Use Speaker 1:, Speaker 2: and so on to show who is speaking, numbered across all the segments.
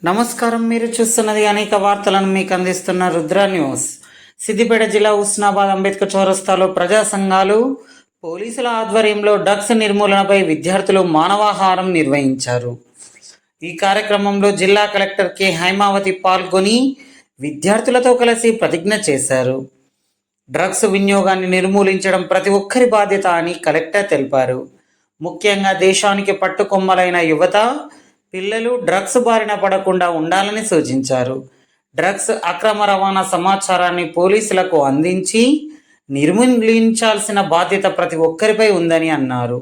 Speaker 1: నమస్కారం, మీరు చూస్తున్నది అనేక వార్తలను మీకు అందిస్తున్న రుద్ర న్యూస్. సిద్దిపేట జిల్లా హుస్నాబాద్ అంబేద్కర్ చౌరస్తాలో ప్రజా సంఘాలు, పోలీసుల ఆధ్వర్యంలో డ్రగ్స్ నిర్మూలనపై విద్యార్థులు మానవాహారం నిర్వహించారు. ఈ కార్యక్రమంలో జిల్లా కలెక్టర్ కె హైమావతి పాల్గొని విద్యార్థులతో కలిసి ప్రతిజ్ఞ చేశారు. డ్రగ్స్ వినియోగాన్ని నిర్మూలించడం ప్రతి ఒక్కరి బాధ్యత అని కలెక్టర్ తెలిపారు. ముఖ్యంగా దేశానికి పట్టుకొమ్మలైన యువత, పిల్లలు డ్రగ్స్ బారిన పడకుండా ఉండాలని సూచించారు. డ్రగ్స్ అక్రమ రవాణా సమాచారాన్ని పోలీసులకు అందించి నిర్మూలించాల్సిన బాధ్యత ప్రతి ఒక్కరిపై ఉందని అన్నారు.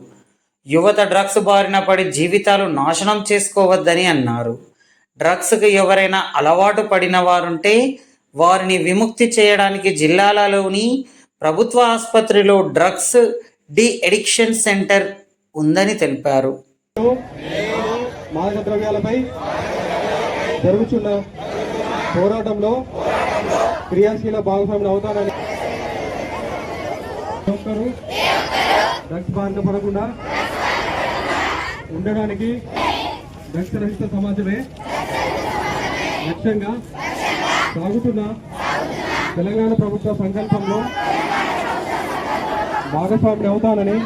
Speaker 1: యువత డ్రగ్స్ బారిన పడి జీవితాలు నాశనం చేసుకోవద్దని అన్నారు. డ్రగ్స్కు ఎవరైనా అలవాటు పడిన వారుంటే వారిని విముక్తి చేయడానికి జిల్లాలలోని ప్రభుత్వ ఆసుపత్రిలో డ్రగ్స్ డి అడిక్షన్ సెంటర్ ఉందని తెలిపారు.
Speaker 2: మాదక ద్రవ్యాలపై జరుగుతున్న పోరాటంలో క్రియాశీల భాగస్వాములు అవుతారని ఒక్కరు డ్రగ్స్ బారిన పడకుండా ఉండడానికి డ్రగ్స్ రహిత సమాజమే లక్ష్యంగా సాగుతున్న తెలంగాణ ప్రభుత్వ సంకల్పంలో భాగస్వాములు అవుతానని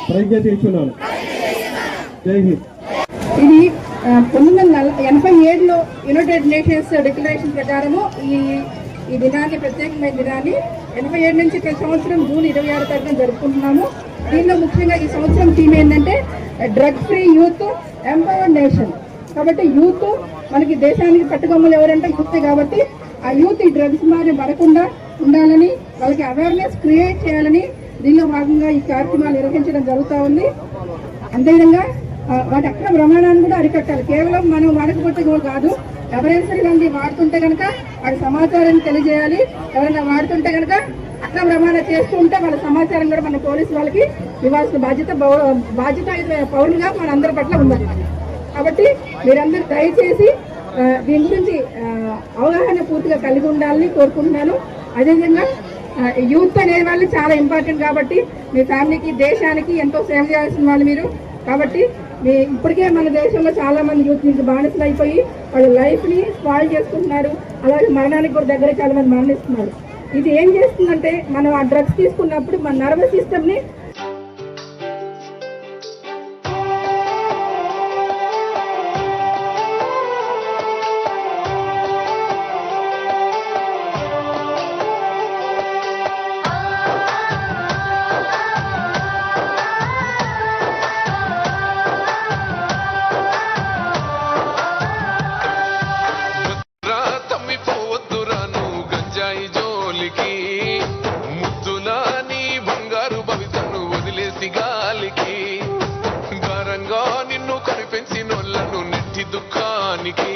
Speaker 2: ప్రతిజ్ఞ చేస్తున్నాను. జై హింద్.
Speaker 3: ఇది 1987లో యునైటెడ్ నేషన్స్ డిక్లరేషన్ ప్రకారము ఈ దినాన్ని, ప్రత్యేకమైన దినాన్ని 87 నుంచి ప్రతి సంవత్సరం జూన్ 26 తారీఖున జరుపుకుంటున్నాము. దీనిలో ముఖ్యంగా ఈ సంవత్సరం థీమ్ ఏంటంటే drug free youth, empowered nation. కాబట్టి యూత్ మనకి దేశానికి పట్టుకొమ్మలు ఎవరంటే యూత్. కాబట్టి ఆ యూత్ ఈ డ్రగ్స్ బారిన పడకుండా ఉండాలని, వాళ్ళకి అవేర్నెస్ క్రియేట్ చేయాలని దీనిలో భాగంగా ఈ కార్యక్రమాలు నిర్వహించడం జరుగుతూ ఉంది. అంతేవిధంగా వాటి అక్రమ రవాణాన్ని కూడా అరికట్టాలి. కేవలం మనం వాడకపోతే కాదు, ఎవరైనా సరే కానీ వాడుతుంటే కనుక వాడి సమాచారాన్ని తెలియజేయాలి. ఎవరైనా వాడుతుంటే కనుక అక్రమ రవాణా చేస్తూ ఉంటే వాళ్ళ సమాచారం కూడా మన పోలీసు వాళ్ళకి ఇవ్వాల్సిన బాధ్యత పౌరులుగా మన అందరి పట్ల ఉండాలి. కాబట్టి మీరందరూ దయచేసి దీని గురించి అవగాహన పూర్తిగా కలిగి ఉండాలని కోరుకుంటున్నాను. అదేవిధంగా యూత్ అనే వాళ్ళు చాలా ఇంపార్టెంట్. కాబట్టి మీ ఫ్యామిలీకి, దేశానికి ఎంతో సేవ చేయాల్సిన వాళ్ళు మీరు. కాబట్టి ఇప్పటికే మన దేశంలో చాలా మంది యూత్ నుంచి బానిసలు అయిపోయి వాళ్ళ లైఫ్ని స్పాయిల్ చేసుకుంటున్నారు. అలాగే మరణానికి కూడా దగ్గర చాలా మంది మరణిస్తున్నారు. ఇది ఏం చేస్తుందంటే, మనం ఆ డ్రగ్స్ తీసుకున్నప్పుడు మన నర్వస్ సిస్టమ్ని
Speaker 4: ముద్దులా నీ బంగారు భవితను వదిలేసి గాలికి గారంగా నిన్ను కనిపెంచినోళ్లను నెట్టి దుఃఖానికి